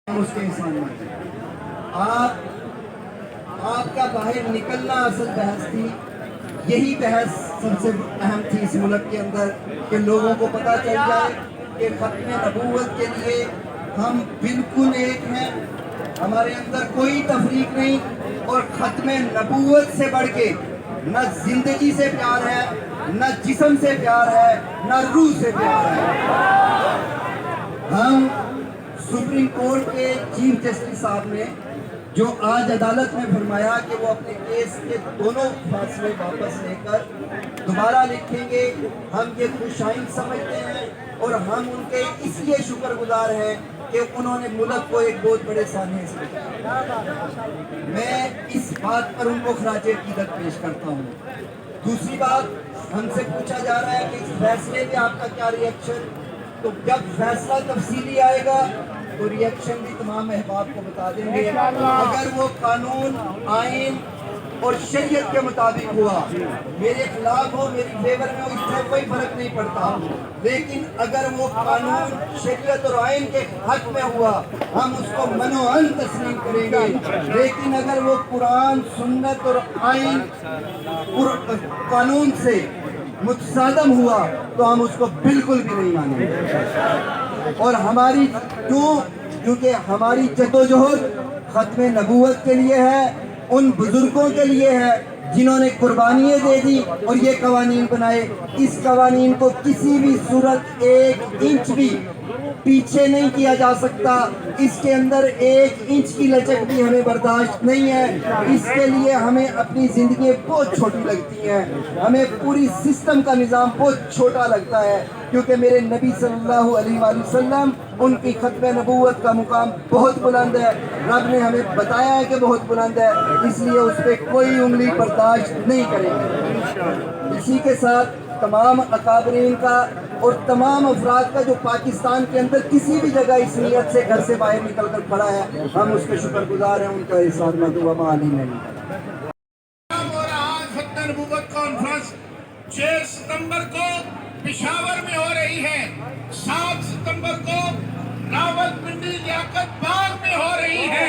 اس کے انسان میں آپ کا باہر نکلنا اصل بحث تھی. یہی بحث سب سے اہم تھی اس ملک کے اندر کہ لوگوں کو پتہ چل جائے کہ ختم نبوت کے لیے ہم بالکل ایک ہیں, ہمارے اندر کوئی تفریق نہیں, اور ختم نبوت سے بڑھ کے نہ زندگی سے پیار ہے, نہ جسم سے پیار ہے, نہ روح سے پیار ہے. ہم سپریم کورٹ کے چیف جسٹس صاحب نے جو آج عدالت میں فرمایا کہ وہ اپنے کیس کے دونوں فیصلے واپس لے کر دوبارہ لکھیں گے, ہم یہ خوش آئند سمجھتے ہیں اور ہم ان کے اس لیے شکر گزار ہیں کہ انہوں نے ملک کو ایک بہت بڑے سانحے سے بچایا. میں اس بات پر ان کو خراج عقیدت پیش کرتا ہوں. دوسری بات, ہم سے پوچھا جا رہا ہے کہ اس فیصلے پہ آپ کا کیا ری ایکشن, تو جب فیصلہ تفصیلی آئے گا تو ری ایکشن بھی تمام احباب کو بتا دیں گے. اگر وہ قانون, آئین اور شریعت کے مطابق ہوا, میرے خلاف ہو میری فیور میں ہو, اس سے کوئی فرق نہیں پڑتا, لیکن اگر وہ قانون شریعت اور آئین کے حق میں ہوا ہم اس کو منوعن تسلیم کریں گے. لیکن اگر وہ قرآن, سنت اور آئین قانون سے متصادم ہوا تو ہم اس کو بالکل بھی نہیں مانیں گے. اور ہماری کیونکہ ہماری جدوجہد ختم نبوت کے لیے ہے, ان بزرگوں کے لیے ہے جنہوں نے قربانیاں دے دی اور یہ قوانین بنائے. اس قوانین کو کسی بھی صورت ایک انچ بھی پیچھے نہیں کیا جا سکتا. اس کے اندر ایک انچ کی لچک بھی ہمیں برداشت نہیں ہے. اس کے لیے ہمیں اپنی زندگی بہت چھوٹی لگتی ہیں, ہمیں پوری سسٹم کا نظام بہت چھوٹا لگتا ہے, کیونکہ میرے نبی صلی اللہ علیہ وآلہ وسلم ان کی ختم نبوت کا مقام بہت بلند ہے. رب نے ہمیں بتایا ہے کہ بہت بلند ہے, اس لیے اس پہ کوئی انگلی برداشت نہیں کریں گے. اسی کے ساتھ تمام اکابرین کا اور تمام افراد کا جو پاکستان کے اندر کسی بھی جگہ اس نیت سے گھر سے باہر نکل کر کھڑا ہے, ہم اس کے شکر گزار ہیں. ان کا احسان مدعو معالی نہیں. ختم نبوت کانفرنس 6 ستمبر کو پشاور میں ہو رہی ہے, 7 ستمبر کو راولپنڈی لیاقت باغ میں ہو رہی ہے.